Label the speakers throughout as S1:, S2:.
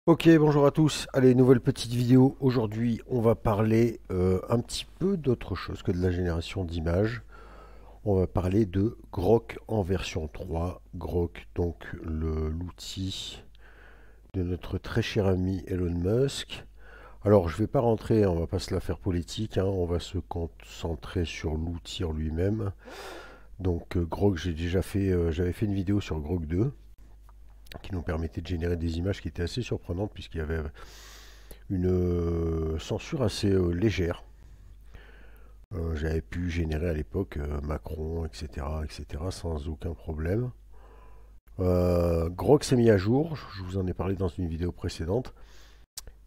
S1: Ok, bonjour à tous. Allez, nouvelle petite vidéo. Aujourd'hui, on va parler un petit peu d'autre chose que de la génération d'images. On va parler de Grok en version 3. Grok, donc l'outil de notre très cher ami Elon Musk. Alors, je ne vais pas rentrer, on va pas se la faire politique, hein, on va se concentrer sur l'outil en lui-même. Donc, Grok, j'avais fait une vidéo sur Grok 2 qui nous permettait de générer des images qui étaient assez surprenantes puisqu'il y avait une censure assez légère. J'avais pu générer à l'époque Macron, etc., etc., sans aucun problème. Grok s'est mis à jour, je vous en ai parlé dans une vidéo précédente.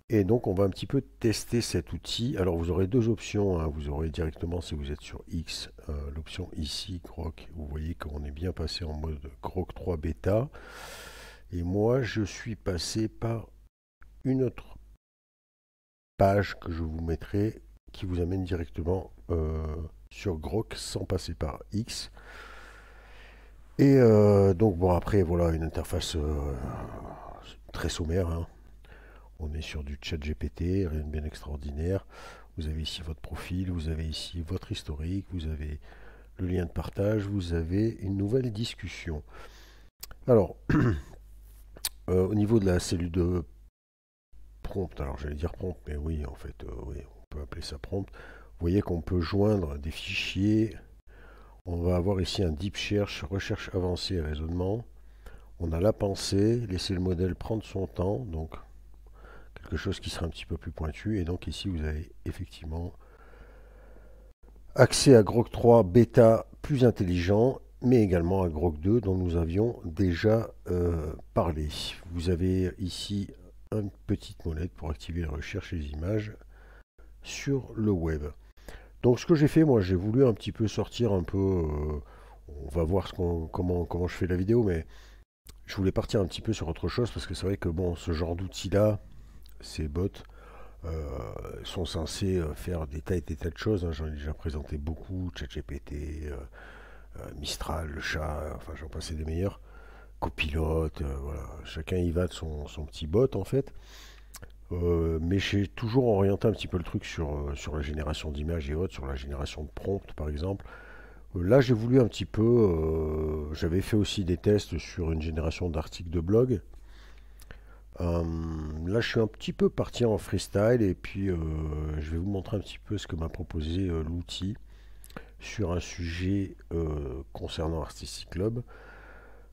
S1: Et donc on va un petit peu tester cet outil. Alors vous aurez deux options, hein. Vous aurez directement, si vous êtes sur X, l'option ici, Grok. Vous voyez qu'on est bien passé en mode Grok 3 bêta. Et moi je suis passé par une autre page que je vous mettrai qui vous amène directement sur Grok sans passer par X. Et donc bon après voilà une interface très sommaire, hein. On est sur du chat GPT, rien de bien extraordinaire. Vous avez ici votre profil, vous avez ici votre historique, vous avez le lien de partage, vous avez une nouvelle discussion. Alors au niveau de la cellule de prompt, alors j'allais dire prompt, mais oui en fait oui, on peut appeler ça prompt. Vous voyez qu'on peut joindre des fichiers. On va avoir ici un deep search, recherche avancée et raisonnement. On a la pensée, laisser le modèle prendre son temps, donc quelque chose qui sera un petit peu plus pointu. Et donc ici, vous avez effectivement accès à Grok 3 bêta plus intelligent, mais également à Grok 2 dont nous avions déjà parlé. Vous avez ici une petite molette pour activer la recherche et les images sur le web. Donc ce que j'ai fait, moi j'ai voulu un petit peu sortir un peu, on va voir comment je fais la vidéo, mais je voulais partir un petit peu sur autre chose parce que c'est vrai que bon, ce genre d'outils-là, ces bots, sont censés faire des tas de choses, hein. J'en ai déjà présenté beaucoup, ChatGPT, Mistral, le chat, enfin j'en passais des meilleurs, copilote, voilà, chacun y va de son petit bot en fait. Mais j'ai toujours orienté un petit peu le truc sur la génération d'images et autres, sur la génération de prompts par exemple. Là, j'ai voulu un petit peu. J'avais fait aussi des tests sur une génération d'articles de blog. Euh, Là, je suis un petit peu parti en freestyle et puis je vais vous montrer un petit peu ce que m'a proposé l'outil sur un sujet concernant Artistic Club.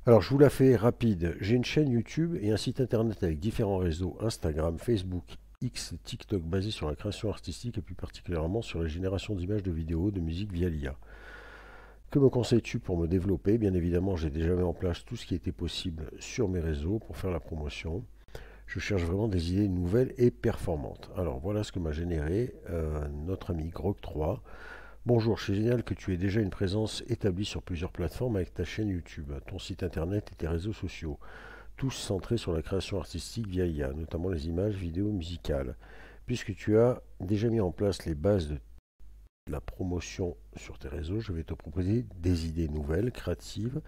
S1: Alors, je vous la fais rapide. J'ai une chaîne YouTube et un site internet avec différents réseaux Instagram, Facebook, X, TikTok basés sur la création artistique et plus particulièrement sur la génération d'images, de vidéos, de musique via l'IA. Que me conseilles-tu pour me développer? Bien évidemment, j'ai déjà mis en place tout ce qui était possible sur mes réseaux pour faire la promotion. Je cherche vraiment des idées nouvelles et performantes. Alors voilà ce que m'a généré notre ami Grok3. Bonjour, c'est génial que tu aies déjà une présence établie sur plusieurs plateformes avec ta chaîne YouTube, ton site internet et tes réseaux sociaux, tous centrés sur la création artistique via IA, notamment les images, vidéos, musicales. Puisque tu as déjà mis en place les bases de la promotion sur tes réseaux, je vais te proposer des idées nouvelles, créatives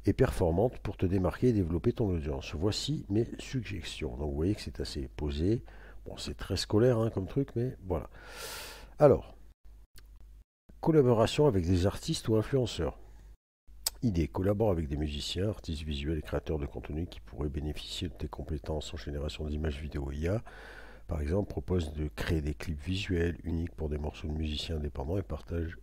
S1: et performantes pour te démarquer et développer ton audience. Voici mes suggestions. Donc vous voyez que c'est assez posé. Bon, c'est très scolaire hein, comme truc, mais voilà. Alors, collaboration avec des artistes ou influenceurs. Idée, collabore avec des musiciens, artistes visuels et créateurs de contenu qui pourraient bénéficier de tes compétences en génération d'images vidéo IA. Par exemple, propose de créer des clips visuels uniques pour des morceaux de musiciens indépendants et partage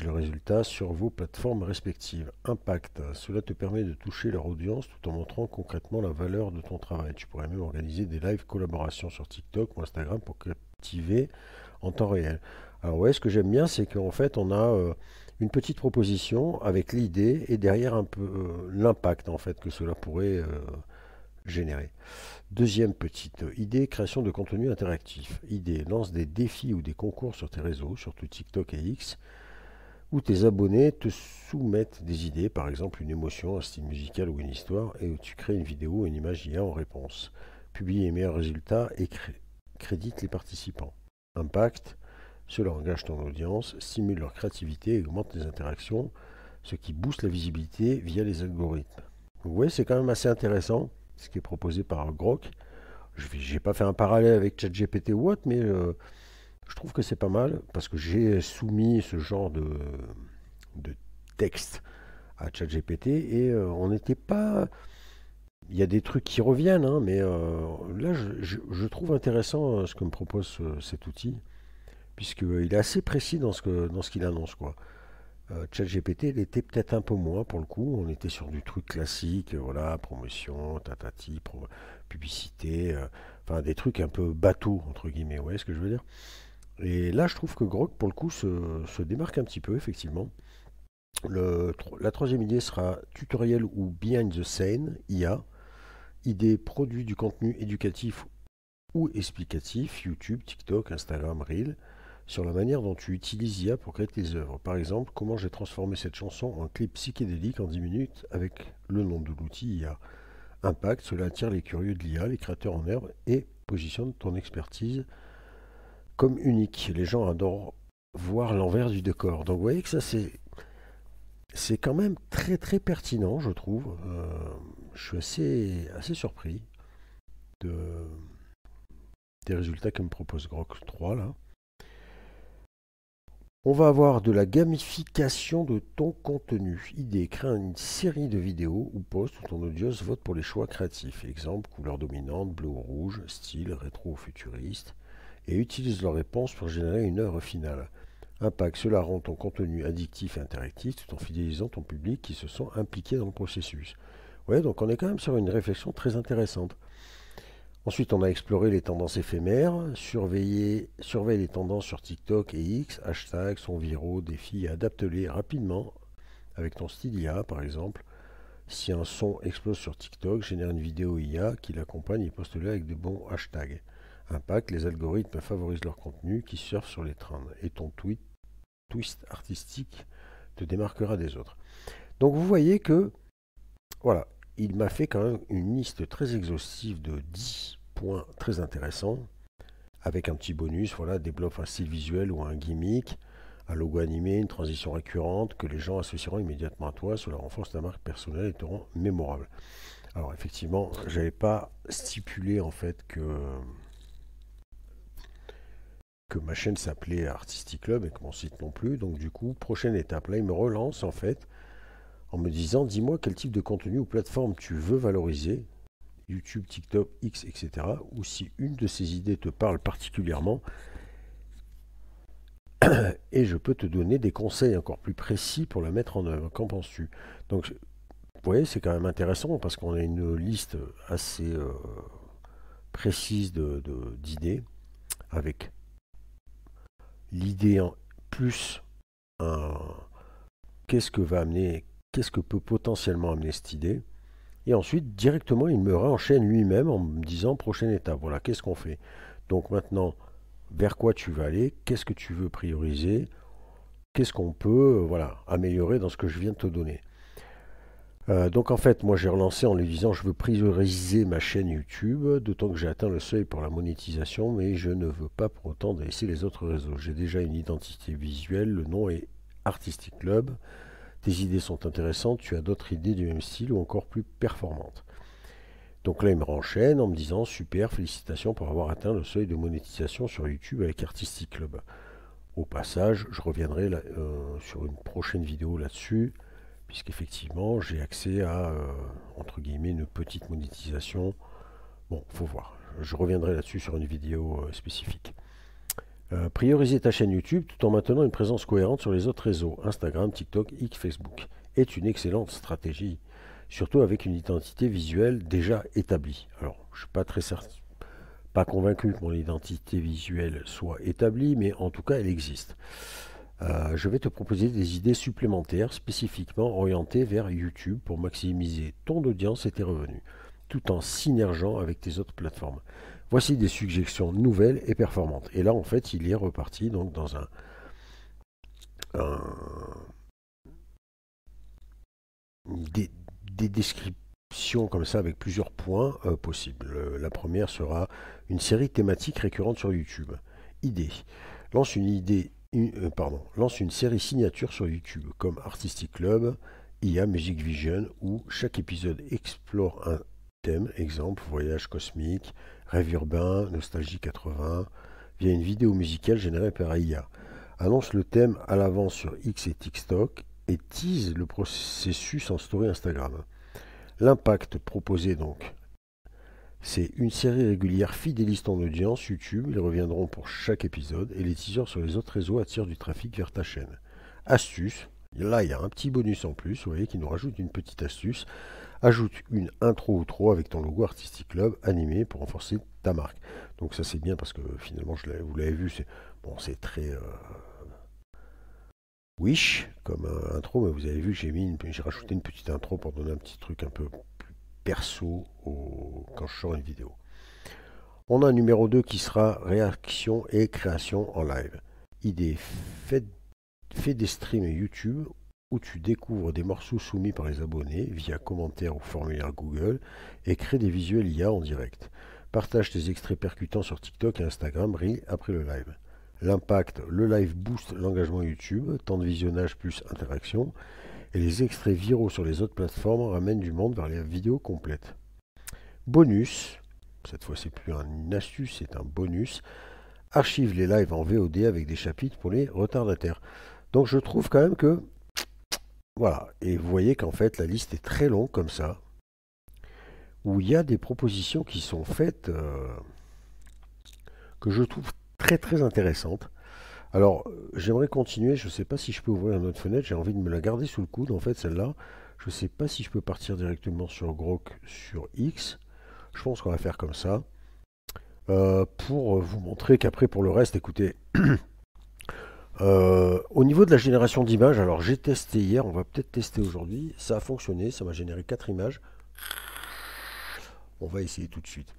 S1: le résultat sur vos plateformes respectives. Impact. Cela te permet de toucher leur audience tout en montrant concrètement la valeur de ton travail. Tu pourrais même organiser des live collaborations sur TikTok ou Instagram pour captiver en temps réel. Alors ouais, ce que j'aime bien, c'est qu'en fait, on a une petite proposition avec l'idée et derrière un peu l'impact en fait que cela pourrait générer. Deuxième petite idée, création de contenu interactif. Idée, lance des défis ou des concours sur tes réseaux, surtout TikTok et X, où tes abonnés te soumettent des idées, par exemple une émotion, un style musical ou une histoire, et où tu crées une vidéo ou une image IA en réponse. Publie les meilleurs résultats et crédite les participants. Impact, cela engage ton audience, stimule leur créativité et augmente les interactions, ce qui booste la visibilité via les algorithmes. Vous voyez, c'est quand même assez intéressant. ce qui est proposé par Grok. J'ai pas fait un parallèle avec ChatGPT ou autre, mais je trouve que c'est pas mal parce que j'ai soumis ce genre de texte à ChatGPT et on n'était pas. Il y a des trucs qui reviennent, hein, mais là je trouve intéressant ce que me propose cet outil, puisqu'il est assez précis dans ce qu'il annonce, quoi. ChatGPT, il était peut-être un peu moins pour le coup. On était sur du truc classique, voilà, promotion, tatati, publicité, enfin des trucs un peu bateaux, entre guillemets, vous voyez ce que je veux dire? Et là, je trouve que Grok, pour le coup, se démarque un petit peu, effectivement. La troisième idée sera tutoriel ou behind the scene, IA. Idée produit du contenu éducatif ou explicatif, YouTube, TikTok, Instagram, Reel, sur la manière dont tu utilises IA pour créer tes œuvres. Par exemple, comment j'ai transformé cette chanson en clip psychédélique en 10 minutes avec le nom de l'outil IA. Impact, cela attire les curieux de l'IA, les créateurs en herbe et positionne ton expertise comme unique. Les gens adorent voir l'envers du décor. Donc vous voyez que ça c'est quand même très très pertinent, je trouve. Je suis assez surpris de, des résultats que me propose Grok 3 là. On va avoir de la gamification de ton contenu. Idée, crée une série de vidéos ou posts où ton audience vote pour les choix créatifs. Exemple, couleur dominante, bleu ou rouge, style, rétro ou futuriste. Et utilise leurs réponses pour générer une œuvre finale. Impact, cela rend ton contenu addictif et interactif tout en fidélisant ton public qui se sent impliqué dans le processus. Ouais, donc on est quand même sur une réflexion très intéressante. Ensuite, on a exploré les tendances éphémères, surveille les tendances sur TikTok et X, hashtags, sont viraux, défis, et adapte-les rapidement avec ton style IA par exemple. Si un son explose sur TikTok, génère une vidéo IA qui l'accompagne et poste-le avec de bons hashtags. Impact, les algorithmes favorisent leur contenu qui surfe sur les trends et ton twist artistique te démarquera des autres. Donc vous voyez que, voilà, il m'a fait quand même une liste très exhaustive de 10 points très intéressants, avec un petit bonus, voilà, développe un style visuel ou un gimmick, un logo animé, une transition récurrente que les gens associeront immédiatement à toi, cela renforce ta marque personnelle et te rend mémorable. Alors effectivement, j'avais pas stipulé en fait que ma chaîne s'appelait Artistic Club et que mon site non plus, donc du coup, prochaine étape, là il me relance en fait en me disant, dis-moi quel type de contenu ou plateforme tu veux valoriser, YouTube, TikTok, X, etc. Ou si une de ces idées te parle particulièrement, et je peux te donner des conseils encore plus précis pour la mettre en œuvre. Qu'en penses-tu? Donc, vous voyez, c'est quand même intéressant parce qu'on a une liste assez précise d'idées, avec l'idée en plus un qu'est-ce que peut potentiellement amener cette idée. Et ensuite, directement, il me réenchaîne lui-même en me disant prochaine étape. Voilà, qu'est-ce qu'on fait? Donc maintenant, vers quoi tu vas aller? Qu'est-ce que tu veux prioriser? Qu'est-ce qu'on peut voilà, améliorer dans ce que je viens de te donner? Donc en fait, moi j'ai relancé en lui disant je veux prioriser ma chaîne YouTube, d'autant que j'ai atteint le seuil pour la monétisation, mais je ne veux pas pour autant laisser les autres réseaux. J'ai déjà une identité visuelle, le nom est Artistic Club. Tes idées sont intéressantes, tu as d'autres idées du même style ou encore plus performantes. Donc là, il me renchaîne en me disant super, félicitations pour avoir atteint le seuil de monétisation sur YouTube avec Artistic Club. Au passage, je reviendrai sur une prochaine vidéo là-dessus, puisqu'effectivement, j'ai accès à, entre guillemets, une petite monétisation. Bon, faut voir. Je reviendrai là-dessus sur une vidéo spécifique. Prioriser ta chaîne YouTube tout en maintenant une présence cohérente sur les autres réseaux, Instagram, TikTok, X, Facebook, est une excellente stratégie, surtout avec une identité visuelle déjà établie. Alors, je ne suis pas très certain, pas convaincu que mon identité visuelle soit établie, mais en tout cas, elle existe. Je vais te proposer des idées supplémentaires spécifiquement orientées vers YouTube pour maximiser ton audience et tes revenus, tout en synergeant avec tes autres plateformes. Voici des suggestions nouvelles et performantes. Et là, en fait, il est reparti donc dans des descriptions comme ça avec plusieurs points possibles. La première sera une série thématique récurrente sur YouTube. Idée. Lance une série signature sur YouTube comme Artistic Club, IA Music Vision, où chaque épisode explore un thème, exemple, voyage cosmique, rêve urbain, nostalgie 80, via une vidéo musicale générée par IA. Annonce le thème à l'avance sur X et TikTok et tease le processus en story Instagram. L'impact proposé donc, c'est une série régulière fidélise ton audience YouTube, ils reviendront pour chaque épisode et les teasers sur les autres réseaux attirent du trafic vers ta chaîne. Astuce, là il y a un petit bonus en plus, vous voyez, qui nous rajoute une petite astuce. Ajoute une intro ou trop avec ton logo Artistic Club animé pour renforcer ta marque. Donc ça c'est bien parce que finalement, vous l'avez vu, c'est très Wish comme intro, mais vous avez vu que j'ai rajouté une petite intro pour donner un petit truc un peu plus perso quand je sors une vidéo. On a un numéro 2 qui sera réaction et création en live. Idée, fais des streams YouTube où tu découvres des morceaux soumis par les abonnés via commentaires ou formulaire Google et crée des visuels IA en direct. Partage tes extraits percutants sur TikTok et Instagram après le live. L'impact, le live booste l'engagement YouTube, temps de visionnage plus interaction, et les extraits viraux sur les autres plateformes ramènent du monde vers les vidéos complètes. Bonus, cette fois c'est plus une astuce, c'est un bonus, archive les lives en VOD avec des chapitres pour les retardataires. Donc je trouve quand même que, voilà, et vous voyez qu'en fait la liste est très longue comme ça, où il y a des propositions qui sont faites que je trouve très très intéressantes. Alors, j'aimerais continuer, je ne sais pas si je peux ouvrir une autre fenêtre, j'ai envie de me la garder sous le coude, en fait, celle-là. Je ne sais pas si je peux partir directement sur Grok, sur X. Je pense qu'on va faire comme ça. Pour vous montrer qu'après, pour le reste, écoutez, au niveau de la génération d'images, alors j'ai testé hier, on va peut-être tester aujourd'hui. Ça a fonctionné, ça m'a généré 4 images. On va essayer tout de suite.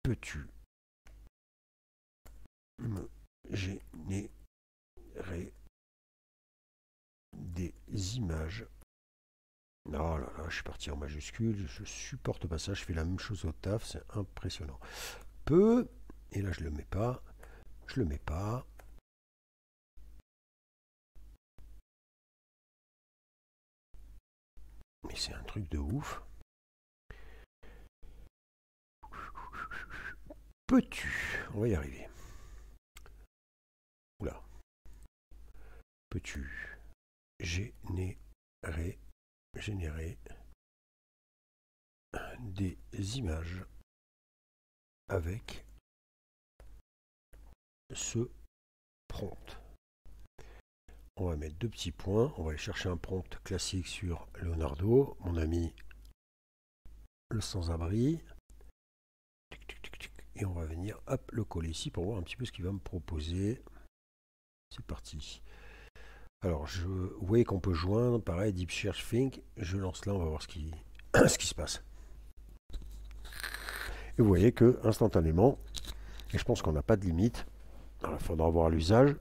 S1: Peux-tu me générer des images? Oh là là, je suis parti en majuscule, je supporte pas ça, je fais la même chose au taf, c'est impressionnant. Et là je le mets pas, mais c'est un truc de ouf. Peux-tu, on va y arriver. Oula. Peux-tu générer des images avec ce prompt? On va mettre 2 petits points, on va aller chercher un prompt classique sur Leonardo, mon ami le sans-abri, et on va venir hop, le coller ici pour voir un petit peu ce qu'il va me proposer. C'est parti. Alors, vous voyez qu'on peut joindre, pareil, Deep Search Think, je lance là, on va voir ce qui se passe. Et vous voyez que instantanément, et je pense qu'on n'a pas de limite, il faudra voir l'usage.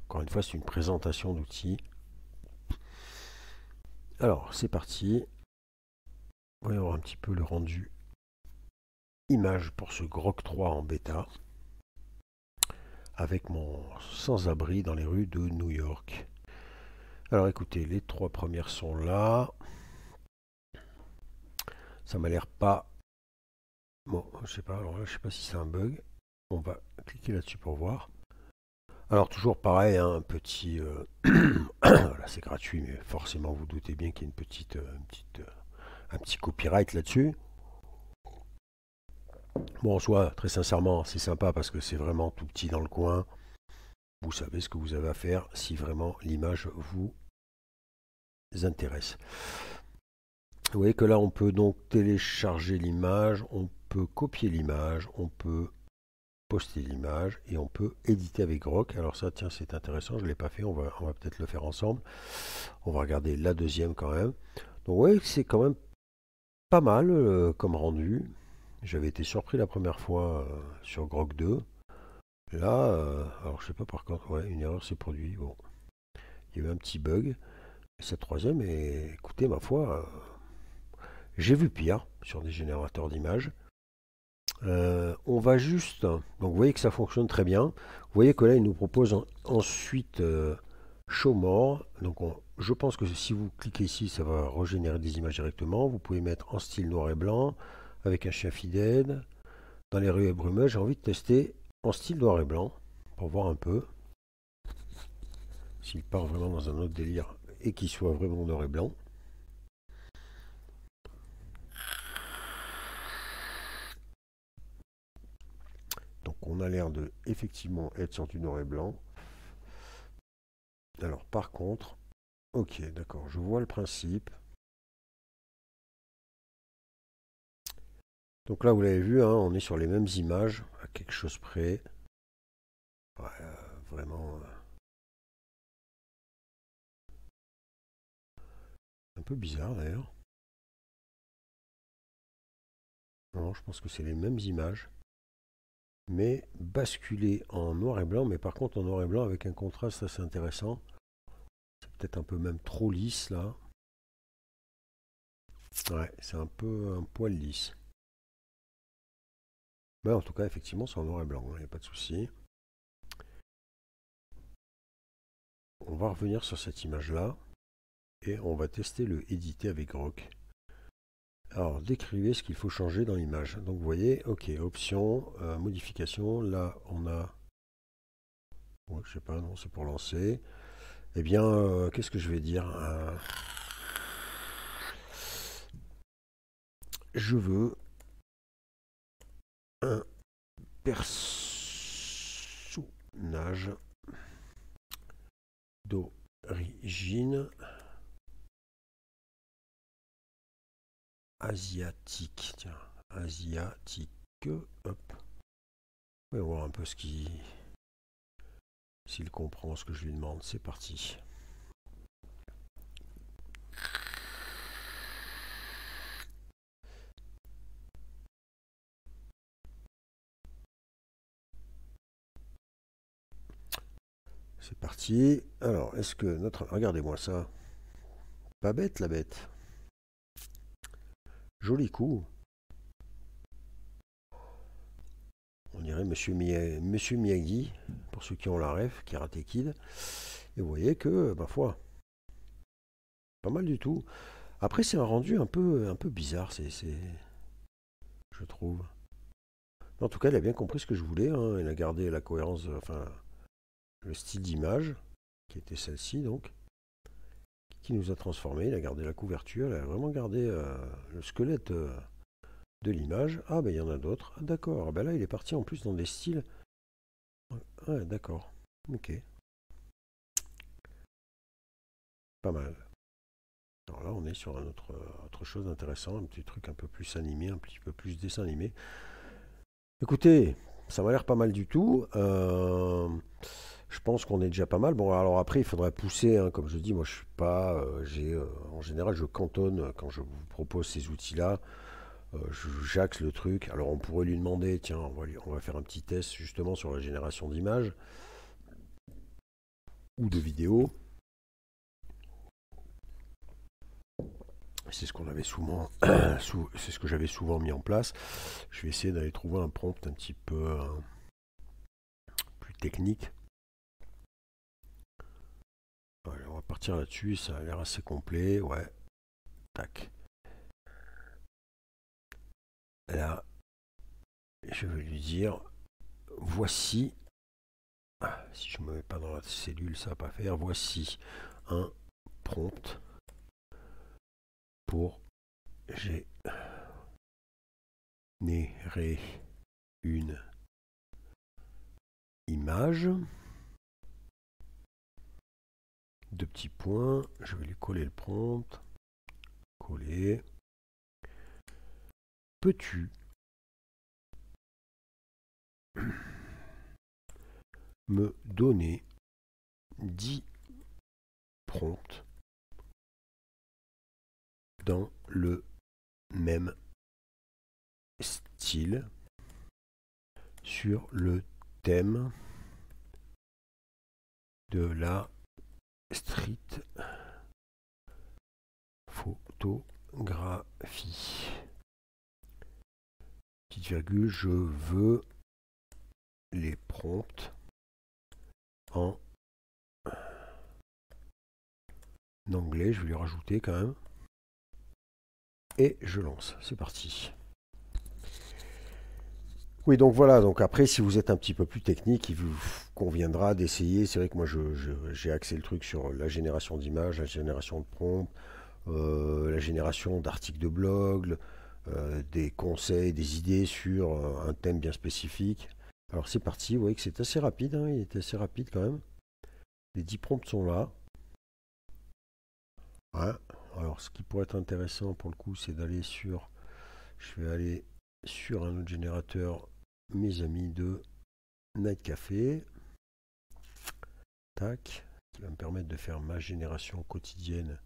S1: Encore une fois, c'est une présentation d'outils. Alors, c'est parti. Voyons voir un petit peu le rendu image pour ce Grok 3 en bêta. Avec mon sans-abri dans les rues de New York. Alors écoutez, les 3 premières sont là. Ça m'a l'air pas... Bon, je sais pas, alors là, je sais pas si c'est un bug. On va cliquer là-dessus pour voir. Alors toujours pareil, hein, un petit... Là c'est gratuit, mais forcément vous doutez bien qu'il y a un petit copyright là-dessus. Bon, en soi, très sincèrement, c'est sympa parce que c'est vraiment tout petit dans le coin. Vous savez ce que vous avez à faire si vraiment l'image vous intéresse. Vous voyez que là, on peut donc télécharger l'image, on peut copier l'image, on peut poster l'image et on peut éditer avec Grok. Alors ça, tiens, c'est intéressant, je ne l'ai pas fait, on va peut-être le faire ensemble. On va regarder la deuxième quand même. Donc oui, c'est quand même pas mal comme rendu. J'avais été surpris la première fois sur Grok 2. Là, alors je sais pas par contre, ouais, une erreur s'est produite. Bon, il y a eu un petit bug. Cette troisième, et écoutez, ma foi, j'ai vu pire sur des générateurs d'images. On va juste, donc vous voyez que ça fonctionne très bien. Vous voyez que là, il nous propose ensuite show more. Donc je pense que si vous cliquez ici, ça va régénérer des images directement. Vous pouvez mettre en style noir et blanc avec un chien fidèle. Dans les rues et brumeuses, j'ai envie de tester en style noir et blanc pour voir un peu s'il part vraiment dans un autre délire et qu'il soit vraiment noir et blanc. Donc on a l'air de effectivement être sur du noir et blanc. Alors par contre, ok, d'accord, je vois le principe. Donc là vous l'avez vu, hein, on est sur les mêmes images, à quelque chose près. Ouais, vraiment un peu bizarre d'ailleurs. Non, je pense que c'est les mêmes images, mais basculées en noir et blanc, mais par contre en noir et blanc avec un contraste assez intéressant. C'est peut-être un peu même trop lisse là. Ouais, c'est un peu un poil lisse. Mais en tout cas, effectivement, c'est en noir et blanc, il n'y a pas de souci. On va revenir sur cette image-là et on va tester le éditer avec Grok. Alors, décrivez ce qu'il faut changer dans l'image. Donc, vous voyez, ok, options, modification. Là, on a. Ouais, je sais pas, non, c'est pour lancer. Eh bien, qu'est-ce que je vais dire je veux un personnage d'origine asiatique. Tiens, asiatique. Hop. On va voir un peu s'il comprend ce que je lui demande. C'est parti. C'est parti. Alors, est-ce que notre... Regardez-moi ça. Pas bête la bête. Joli coup. On dirait Monsieur Miyagi, pour ceux qui ont la ref, Karate Kid. Et vous voyez que, ma foi, pas mal du tout. Après, c'est un rendu un peu bizarre, je trouve. En tout cas, il a bien compris ce que je voulais, hein. Il a gardé la cohérence, enfin, le style d'image, qui était celle-ci, donc, qui nous a transformé. Il a gardé la couverture, il a vraiment gardé le squelette de l'image. Ah, ben il y en a d'autres. Ah, d'accord. Ah, ben là, il est parti en plus dans des styles. Ouais, d'accord. Ok. Pas mal. Alors là, on est sur autre chose d'intéressant, un petit truc un peu plus animé, un petit peu plus dessin animé. Écoutez, ça m'a l'air pas mal du tout. Je pense qu'on est déjà pas mal. Bon, alors après, il faudrait pousser, hein, comme je dis, moi je suis pas, en général, je cantonne quand je vous propose ces outils-là. J'axe le truc. Alors on pourrait lui demander, tiens, on va faire un petit test justement sur la génération d'images ou de vidéos. C'est ce qu'on avait souvent, c'est ce que j'avais souvent mis en place. Je vais essayer d'aller trouver un prompt un petit peu plus technique. Allez, on va partir là-dessus, ça a l'air assez complet. Ouais, tac. Là, je vais lui dire, voici, si je ne me mets pas dans la cellule, ça va pas faire. Voici un prompt pour générer une image. Deux petits points, je vais lui coller le prompt. Coller. Peux-tu me donner 10 prompts dans le même style sur le thème de la street photographie. Petite virgule, je veux les prompts en anglais, je vais lui rajouter quand même. Et je lance, c'est parti. Oui, donc voilà, donc après, si vous êtes un petit peu plus technique, il vous conviendra d'essayer. C'est vrai que moi, j'ai axé le truc sur la génération d'images, la génération de prompts, la génération d'articles de blog, des conseils, des idées sur un thème bien spécifique. Alors c'est parti, vous voyez que c'est assez rapide, hein, il est assez rapide quand même. Les 10 prompts sont là. Ouais. Alors ce qui pourrait être intéressant pour le coup, c'est d'aller sur... Je vais aller sur un autre générateur, mes amis de Night Café. Tac. Qui va me permettre de faire ma génération quotidienne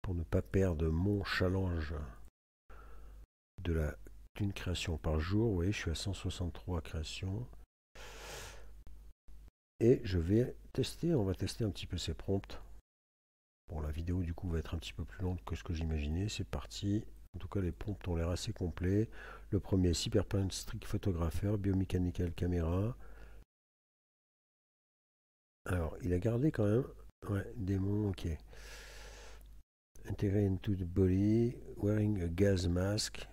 S1: pour ne pas perdre mon challenge d'une création par jour. Vous voyez, je suis à 163 créations. Et je vais tester, on va tester un petit peu ces prompts. Bon, la vidéo du coup va être un petit peu plus longue que ce que j'imaginais. C'est parti. En tout cas, les prompts ont l'air assez complets. Le premier, Cyberpunk Strict Photographer, Biomechanical Camera. Alors, il a gardé quand même. Ouais, démon, ok. Integrate into the body, wearing a gas mask.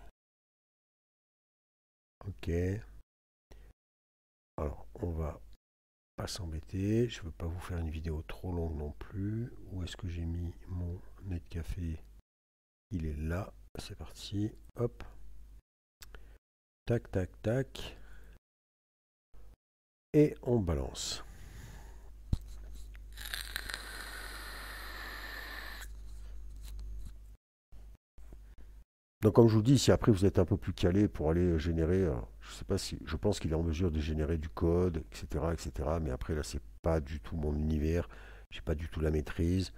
S1: Ok. Alors, on va pas s'embêter. Je ne veux pas vous faire une vidéo trop longue non plus. Où est-ce que j'ai mis mon net café? Il est là. C'est parti. Hop. Tac, tac, tac. Et on balance. Donc comme je vous dis, si après vous êtes un peu plus calé pour aller générer, je sais pas si, je pense qu'il est en mesure de générer du code, etc., etc. Mais après là, c'est pas du tout mon univers, j'ai pas du tout la maîtrise,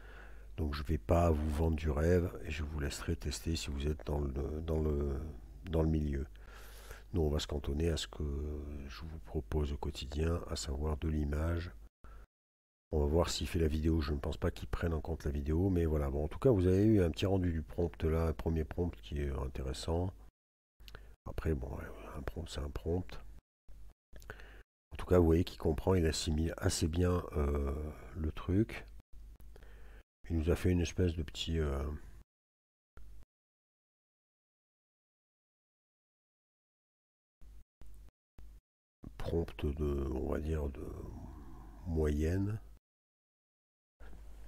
S1: donc je vais pas vous vendre du rêve et je vous laisserai tester si vous êtes dans le milieu. Nous, on va se cantonner à ce que je vous propose au quotidien, à savoir de l'image. On va voir s'il fait la vidéo. Je ne pense pas qu'il prenne en compte la vidéo. Mais voilà. Bon, en tout cas, vous avez eu un petit rendu du prompt là. Un premier prompt qui est intéressant. Après, bon, un prompt, c'est un prompt. En tout cas, vous voyez qu'il comprend, il assimile assez bien le truc. Il nous a fait une espèce de petit... prompt de, on va dire, de moyenne.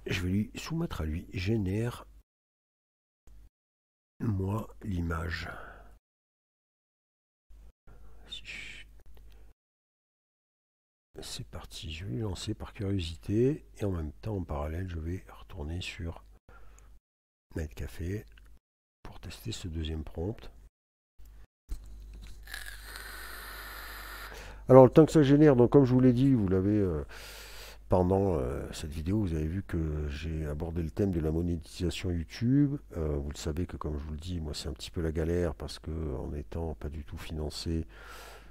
S1: Je vais lui soumettre à lui. Génère moi l'image. C'est parti, je vais lui lancer par curiosité et en même temps en parallèle je vais retourner sur Night Café pour tester ce deuxième prompt. Alors le temps que ça génère, donc comme je vous l'ai dit, vous l'avez pendant cette vidéo, vous avez vu que j'ai abordé le thème de la monétisation YouTube. Vous le savez que comme je vous le dis, moi c'est un petit peu la galère parce que en étant pas du tout financé,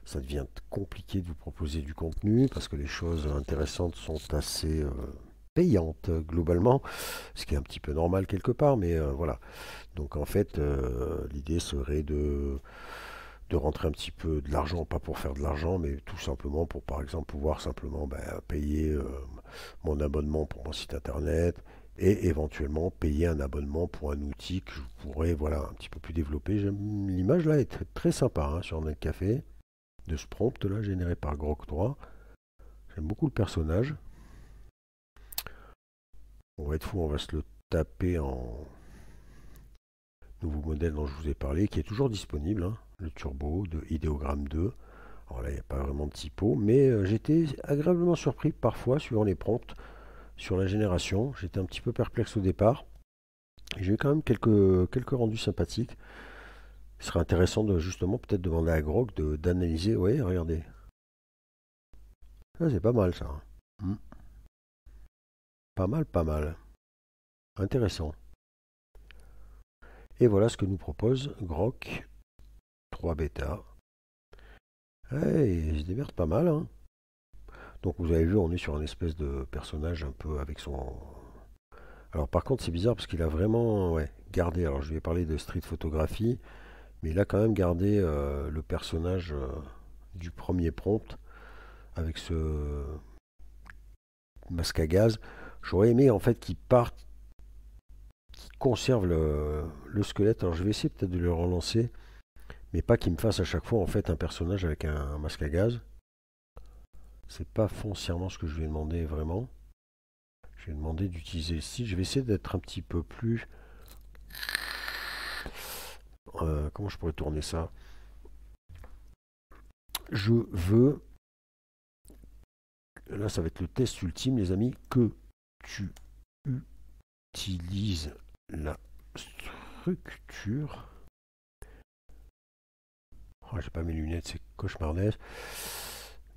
S1: ça devient compliqué de vous proposer du contenu parce que les choses intéressantes sont assez payantes globalement, ce qui est un petit peu normal quelque part, mais voilà. Donc en fait, l'idée serait de rentrer un petit peu de l'argent, pas pour faire de l'argent, mais tout simplement pour par exemple pouvoir simplement payer mon abonnement pour mon site internet et éventuellement payer un abonnement pour un outil que je pourrais voilà, un petit peu plus développer. L'image là est très sympa hein, sur Netcafé de ce prompt là généré par Grok 3. J'aime beaucoup le personnage. On va être fou, on va se le taper en nouveau modèle dont je vous ai parlé, qui est toujours disponible, hein, le Turbo de Ideogram 2. Alors là, il n'y a pas vraiment de typo, mais j'étais agréablement surpris parfois, suivant les prompts, sur la génération. J'étais un petit peu perplexe au départ. J'ai eu quand même quelques rendus sympathiques. Il serait intéressant de justement peut-être demander à Grok d'analyser. Oui, regardez. Ah, c'est pas mal ça. Hmm. Pas mal, pas mal. Intéressant. Et voilà ce que nous propose Grok 3 bêta. Il se démerde pas mal. Hein. Donc vous avez vu, on est sur un espèce de personnage un peu avec son... Alors par contre c'est bizarre parce qu'il a vraiment ouais, gardé, alors je vais parler de street photographie, mais il a quand même gardé le personnage du premier prompt avec ce masque à gaz. J'aurais aimé en fait qu'il parte qui conserve le squelette. Alors je vais essayer peut-être de le relancer, mais pas qu'il me fasse à chaque fois en fait un personnage avec un masque à gaz. C'est pas foncièrement ce que je lui ai demandé vraiment. Je lui ai demandé d'utiliser le style. Je vais essayer d'être un petit peu plus... comment je pourrais tourner ça? Je veux... Là, ça va être le test ultime, les amis, que tu utilises la structure. Oh, j'ai pas mes lunettes, c'est cauchemardesque.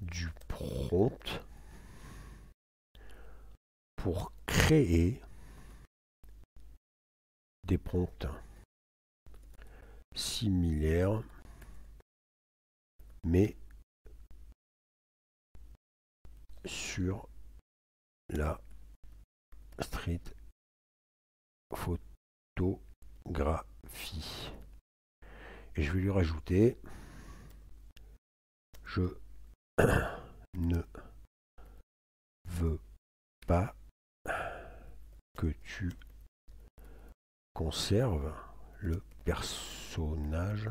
S1: Du prompt pour créer des prompts similaires, mais sur la street photographie. Et je vais lui rajouter, je ne veux pas que tu conserves le personnage.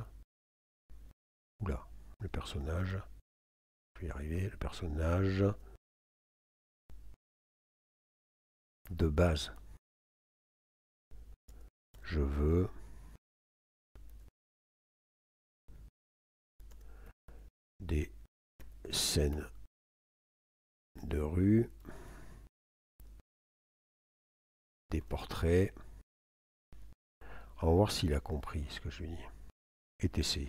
S1: Oula, le personnage. Je vais y arriver, le personnage de base. Je veux des scènes de rue, des portraits. On va voir s'il a compris ce que je lui dis. ETC.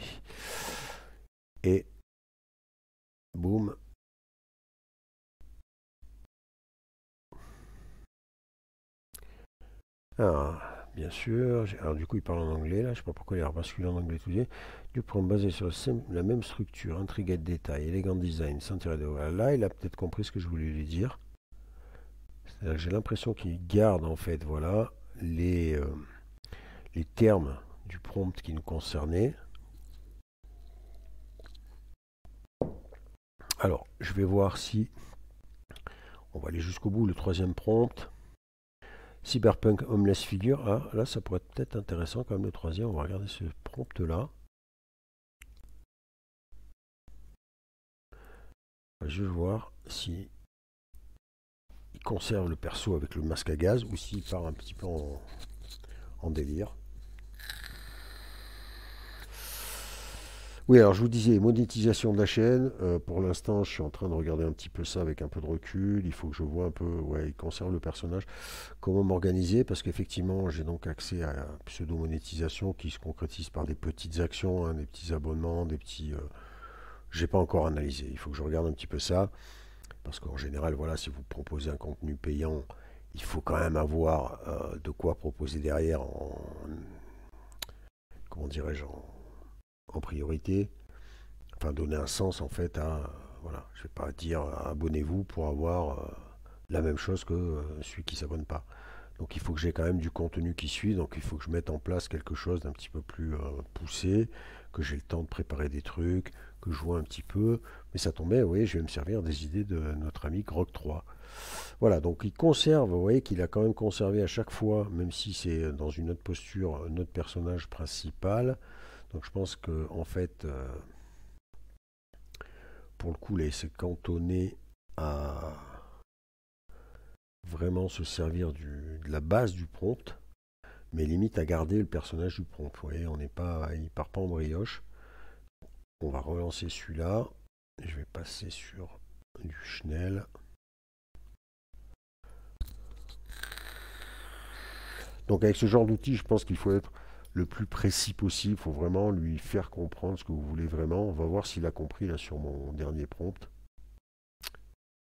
S1: Et boum. Alors, bien sûr. Alors du coup, il parle en anglais là. Je sais pas pourquoi il a basculé en anglais tout de suite. Du prompt basé sur la même structure, intrigué de détails, élégant design, sans tirer de voilà. Là, il a peut-être compris ce que je voulais lui dire. C'est-à-dire que j'ai l'impression qu'il garde en fait, voilà, les termes du prompt qui nous concernaient. Alors, je vais voir si on va aller jusqu'au bout. Le troisième prompt. Cyberpunk Homeless Figure. Ah, là, ça pourrait être peut-être intéressant quand même le troisième. On va regarder ce prompt-là. Je vais voir si il conserve le perso avec le masque à gaz ou s'il part un petit peu en délire. Oui, alors je vous disais, monétisation de la chaîne. Pour l'instant, je suis en train de regarder un petit peu ça avec un peu de recul. Il faut que je vois un peu, ouais, il conserve le personnage. Comment m'organiser? Parce qu'effectivement, j'ai donc accès à la pseudo-monétisation qui se concrétise par des petites actions, hein, des petits abonnements, des petits... j'ai pas encore analysé. Il faut que je regarde un petit peu ça. Parce qu'en général, voilà, si vous proposez un contenu payant, il faut quand même avoir de quoi proposer derrière comment dirais-je, en priorité. Enfin, donner un sens en fait à... Voilà, je vais pas dire abonnez-vous pour avoir la même chose que celui qui s'abonne pas. Donc il faut que j'ai quand même du contenu qui suit, donc il faut que je mette en place quelque chose d'un petit peu plus poussé, que j'ai le temps de préparer des trucs, que je vois un petit peu. Mais ça tombait, oui, je vais me servir des idées de notre ami Grog 3. Voilà, donc il conserve, vous voyez qu'il a quand même conservé à chaque fois, même si c'est dans une autre posture, notre personnage principal. Donc je pense que en fait, pour le coup, là, il s'est cantonné à vraiment se servir de la base du prompt, mais limite à garder le personnage du prompt. Vous voyez, on n'est pas, il part pas en brioche. On va relancer celui-là. Je vais passer sur du Schnell. Donc avec ce genre d'outil, je pense qu'il faut être le plus précis possible. Il faut vraiment lui faire comprendre ce que vous voulez vraiment. On va voir s'il a compris là sur mon dernier prompt.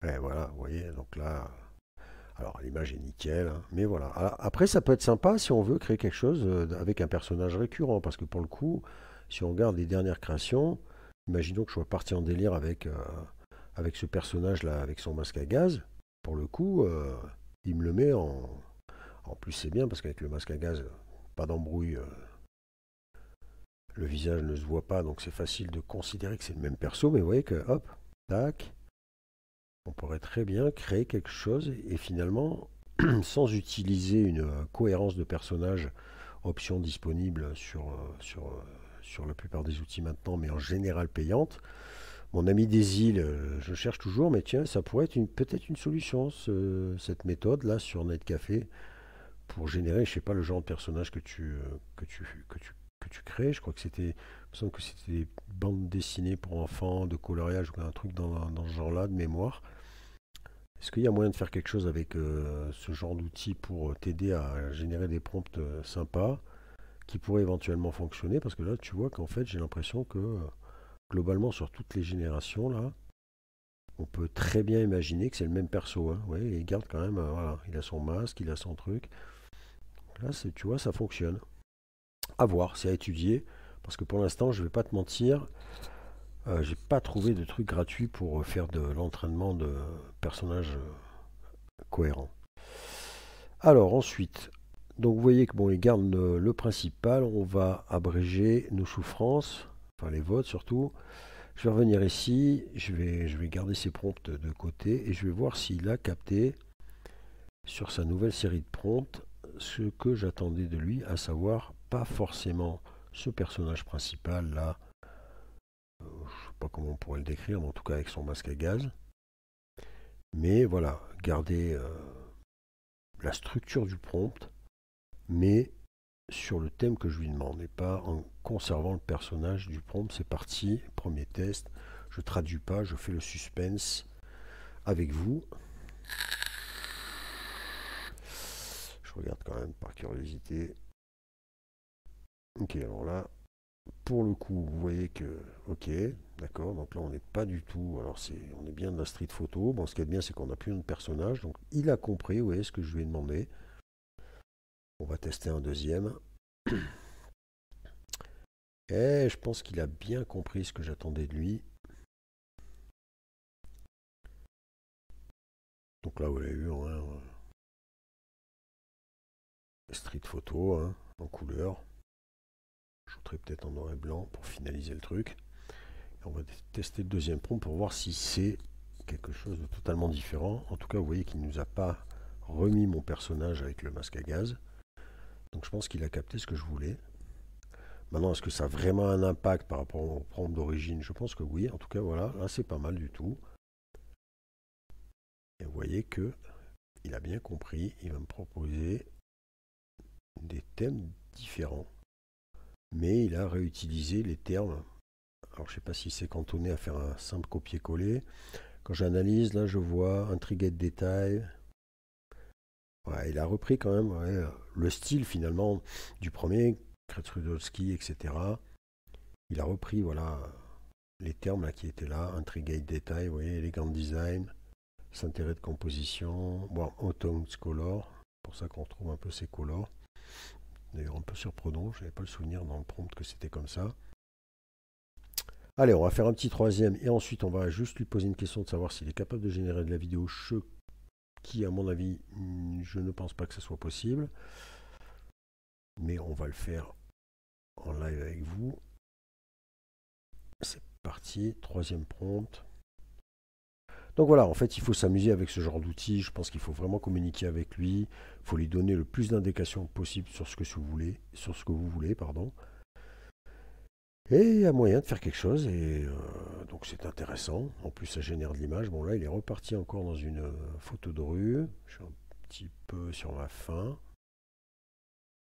S1: Et voilà, vous voyez, donc là, alors l'image est nickel, hein, mais voilà. Alors, après, ça peut être sympa si on veut créer quelque chose avec un personnage récurrent, parce que pour le coup, si on regarde les dernières créations, imaginons que je sois parti en délire avec ce personnage-là, avec son masque à gaz. Pour le coup, il me le met en... En plus, c'est bien, parce qu'avec le masque à gaz, pas d'embrouille, le visage ne se voit pas, donc c'est facile de considérer que c'est le même perso, mais vous voyez que, hop, tac, on pourrait très bien créer quelque chose, et finalement, sans utiliser une cohérence de personnage, option disponible sur la plupart des outils maintenant, mais en général payante. Mon ami des îles, je cherche toujours, mais tiens, ça pourrait être peut-être une solution, cette méthode-là sur Netcafé, pour générer, je sais pas, le genre de personnage que tu crées. Je crois que c'était, il me semble que c'était des bandes dessinées pour enfants, de coloriage ou un truc dans ce genre-là, de mémoire. Est-ce qu'il y a moyen de faire quelque chose avec ce genre d'outil pour t'aider à générer des prompts sympas qui pourraient éventuellement fonctionner? Parce que là, tu vois qu'en fait, j'ai l'impression que globalement, sur toutes les générations, là, on peut très bien imaginer que c'est le même perso. Hein. Ouais, il garde quand même, voilà, il a son masque, il a son truc. Là, tu vois, ça fonctionne. À voir, c'est à étudier. Parce que pour l'instant, je vais pas te mentir, j'ai pas trouvé de truc gratuit pour faire de l'entraînement de personnages cohérents. Alors ensuite, donc vous voyez que bon, il garde le principal, on va abréger nos souffrances, enfin les votes surtout. Je vais revenir ici, je vais garder ces prompts de côté et je vais voir s'il a capté sur sa nouvelle série de prompts ce que j'attendais de lui, à savoir pas forcément ce personnage principal là, je sais pas comment on pourrait le décrire, mais en tout cas avec son masque à gaz. Mais voilà, garder la structure du prompt, mais sur le thème que je lui demande et pas en conservant le personnage du prompt. C'est parti, premier test. Je traduis pas, je fais le suspense avec vous. Je regarde quand même par curiosité. Ok, alors là, pour le coup, vous voyez que, ok, d'accord, donc là on n'est pas du tout, alors on est bien de la street photo. Bon, ce qui est bien, c'est qu'on n'a plus de personnage, donc il a compris, vous voyez ce que je lui ai demandé. On va tester un deuxième. Et je pense qu'il a bien compris ce que j'attendais de lui. Donc là, vous l'avez vu, hein, street photo, hein, en couleur. Je voudrais peut-être en noir et blanc pour finaliser le truc. Et on va tester le deuxième prompt pour voir si c'est quelque chose de totalement différent. En tout cas, vous voyez qu'il ne nous a pas remis mon personnage avec le masque à gaz. Donc je pense qu'il a capté ce que je voulais. Maintenant, est-ce que ça a vraiment un impact par rapport au prompt d'origine? Je pense que oui. En tout cas, voilà, là c'est pas mal du tout. Et vous voyez que il a bien compris. Il va me proposer des thèmes différents. Mais il a réutilisé les termes. Alors je ne sais pas si c'est cantonné à faire un simple copier-coller. Quand j'analyse, là je vois intrigué de détails. Ouais, il a repris quand même le style finalement du premier, Kretschudowski, etc. Il a repris voilà les termes là, qui étaient là, intrigué de détails, vous voyez, élégant design, s'intérêt de composition, bon, autumn color, c'est pour ça qu'on retrouve un peu ces colors. D'ailleurs un peu surprenant, je n'avais pas le souvenir dans le prompt que c'était comme ça. Allez, on va faire un petit troisième et ensuite on va juste lui poser une question de savoir s'il est capable de générer de la vidéo, ce qui à mon avis, je ne pense pas que ce soit possible. Mais on va le faire en live avec vous. C'est parti, troisième prompt. Donc voilà, en fait, il faut s'amuser avec ce genre d'outil. Je pense qu'il faut vraiment communiquer avec lui. Il faut lui donner le plus d'indications possible sur ce que vous voulez, pardon. Et il y a moyen de faire quelque chose. Et donc c'est intéressant. En plus, ça génère de l'image. Bon là, il est reparti encore dans une photo de rue. Je suis un petit peu sur ma fin.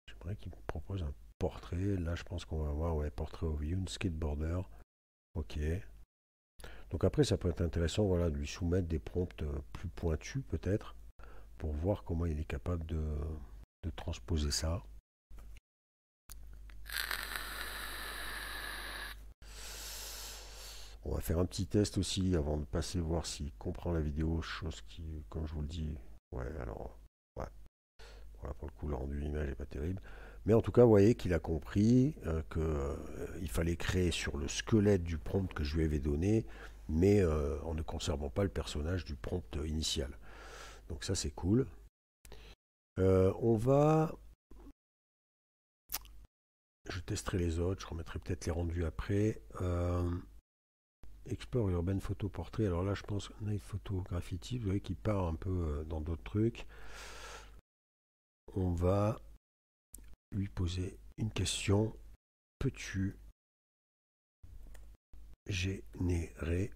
S1: J'aimerais qu'il me propose un portrait. Là, je pense qu'on va avoir portrait of you, une skateboarder. Ok. Donc après, ça peut être intéressant voilà, de lui soumettre des prompts plus pointus peut-être pour voir comment il est capable de transposer ça. On va faire un petit test aussi avant de passer voir s'il comprend la vidéo, chose qui, comme je vous le dis, ouais, alors, ouais, voilà, pour le coup, le rendu d'image n'est pas terrible. Mais en tout cas, vous voyez qu'il a compris qu'il fallait créer sur le squelette du prompt que je lui avais donné, mais en ne conservant pas le personnage du prompt initial. Donc ça, c'est cool. On va... Je testerai les autres, je remettrai peut-être les rendus après. Explore Urban Photo Portrait. Alors là, je pense Night Photo Graffiti, vous voyez qu'il part un peu dans d'autres trucs. on va lui poser une question. Peux-tu générer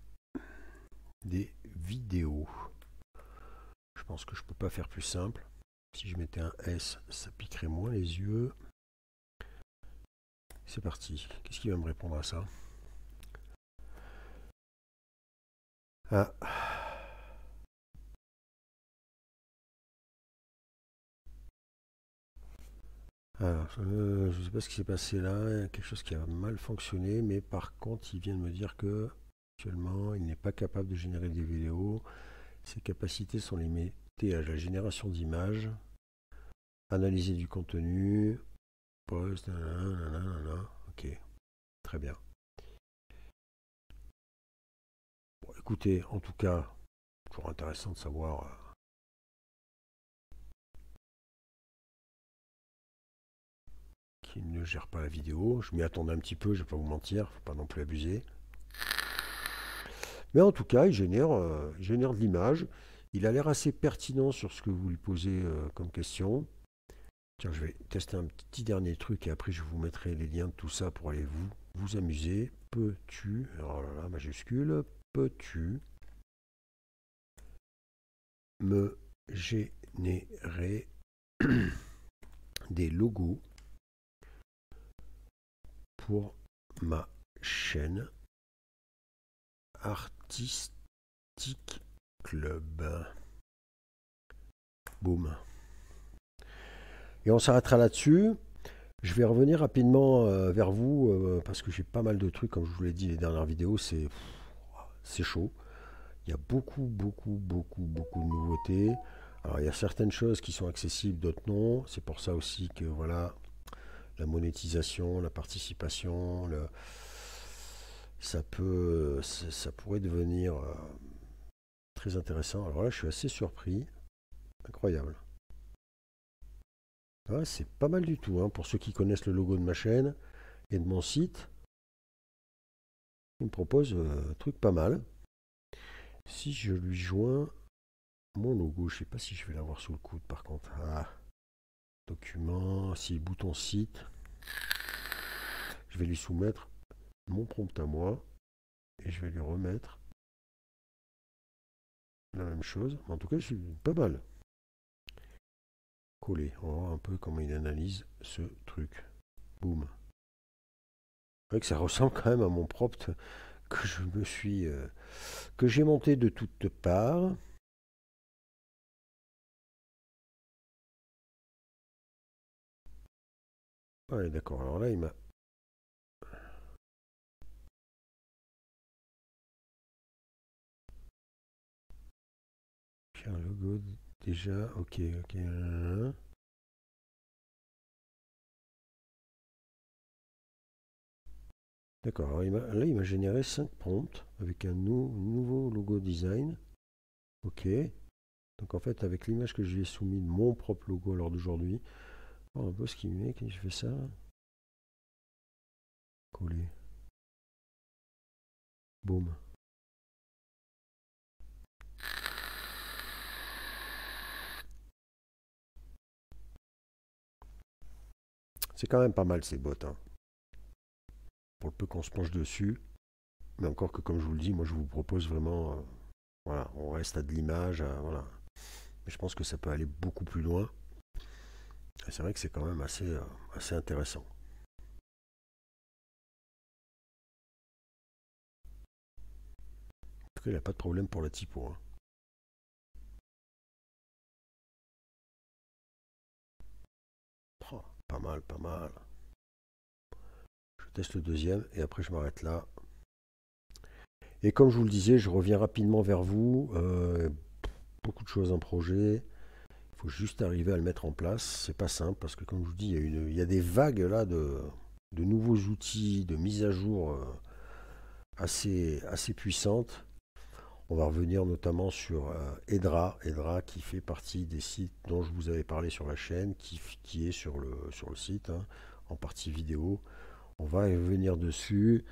S1: des vidéos? Je pense que je peux pas faire plus simple. Si je mettais un S, ça piquerait moins les yeux. C'est parti. Qu'est-ce qu'il va me répondre à ça? Ah. Alors, je ne sais pas ce qui s'est passé là. Il y a quelque chose qui a mal fonctionné, mais par contre, il vient de me dire que actuellement, il n'est pas capable de générer des vidéos. Ses capacités sont limitées à la génération d'images, analyser du contenu, post, nanana. Ok, très bien. Bon, écoutez, en tout cas, toujours intéressant de savoir qu'il ne gère pas la vidéo. Je m'y attendais un petit peu, je vais pas vous mentir, faut pas non plus abuser. Mais en tout cas, il génère de l'image. Il a l'air assez pertinent sur ce que vous lui posez comme question. Tiens, je vais tester un petit dernier truc et après je vous mettrai les liens de tout ça pour aller vous amuser. Peux-tu, alors là, majuscule, peux-tu me générer des logos pour ma chaîne Artistic Club? Boum. Et on s'arrêtera là-dessus. Je vais revenir rapidement vers vous parce que j'ai pas mal de trucs, comme je vous l'ai dit les dernières vidéos, c'est chaud. Il y a beaucoup de nouveautés. Alors il y a certaines choses qui sont accessibles, d'autres non. C'est pour ça aussi que voilà, la monétisation, la participation, ça pourrait devenir très intéressant. Alors là, je suis assez surpris. Incroyable. Ah, c'est pas mal du tout, hein. Pour ceux qui connaissent le logo de ma chaîne et de mon site, il me propose un truc pas mal. Si je lui joins mon logo, je sais pas si je vais l'avoir sous le coude par contre. Ah, document, si bouton site, je vais lui soumettre mon prompt à moi et je vais lui remettre la même chose. En tout cas, je suis pas mal. Coller, on va voir un peu comment il analyse ce truc. Boum. C'est vrai que ça ressemble quand même à mon prompt que je me suis que j'ai monté de toutes parts. Ouais, d'accord. Alors là, il m'a fait un logo déjà. Ok, ok. D'accord. Alors là, il m'a généré 5 prompts avec un nouveau logo design. Ok. Donc en fait, avec l'image que je lui ai soumise de mon propre logo à l'heure d'aujourd'hui, on voit un peu ce qu'il met quand je fais ça. Coller. Boum. C'est quand même pas mal ces bots, hein. Pour le peu qu'on se penche dessus. Mais encore que, comme je vous le dis, moi je vous propose vraiment. Voilà, on reste à de l'image. Voilà. Mais je pense que ça peut aller beaucoup plus loin. Et c'est vrai que c'est quand même assez intéressant. En tout cas, il n'y a pas de problème pour la typo, hein. Oh, pas mal, pas mal. Je teste le deuxième et après je m'arrête là. Et comme je vous le disais, je reviens rapidement vers vous. Beaucoup de choses en projet. Il faut juste arriver à le mettre en place. C'est pas simple parce que, comme je vous dis, il y a des vagues là de nouveaux outils, de mise à jour assez puissantes. On va revenir notamment sur Edra qui fait partie des sites dont je vous avais parlé sur la chaîne, qui est sur le site, hein, en partie vidéo. On va y revenir dessus.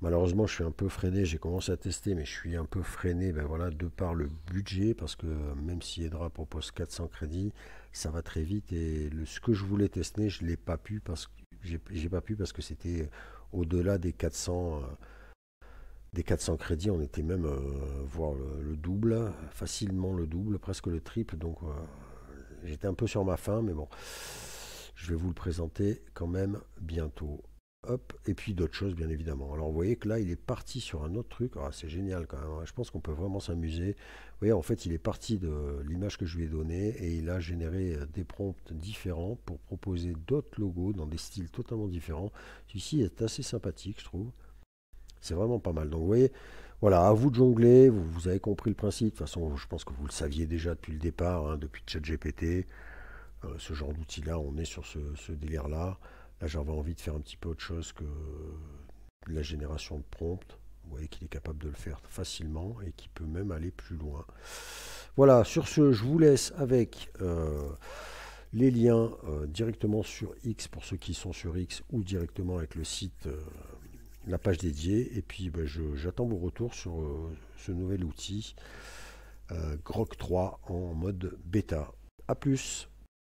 S1: Malheureusement, je suis un peu freiné. J'ai commencé à tester, mais je suis un peu freiné, ben voilà, de par le budget, parce que même si Edra propose 400 crédits, ça va très vite. Et ce que je voulais tester, je l'ai pas pu parce que j'ai pas pu parce que c'était au-delà des 400 crédits. On était même voir le double, facilement le double, presque le triple. Donc j'étais un peu sur ma faim, mais bon, je vais vous le présenter quand même bientôt. Hop, et puis d'autres choses bien évidemment. Alors vous voyez que là il est parti sur un autre truc. Ah, c'est génial quand même, hein. Je pense qu'on peut vraiment s'amuser. Vous voyez, en fait il est parti de l'image que je lui ai donnée et il a généré des prompts différents pour proposer d'autres logos dans des styles totalement différents. Celui-ci est assez sympathique, je trouve. C'est vraiment pas mal. Donc vous voyez, voilà, à vous de jongler. Vous avez compris le principe. De toute façon, je pense que vous le saviez déjà depuis le départ, hein, depuis ChatGPT. Ce genre d'outil-là, on est sur ce délire-là. Là, j'avais envie de faire un petit peu autre chose que de la génération de prompts. Vous voyez qu'il est capable de le faire facilement et qu'il peut même aller plus loin. Voilà, sur ce, je vous laisse avec les liens directement sur X pour ceux qui sont sur X ou directement avec le site, la page dédiée. Et puis, ben, j'attends vos retours sur ce nouvel outil Grok 3 en mode bêta. A plus.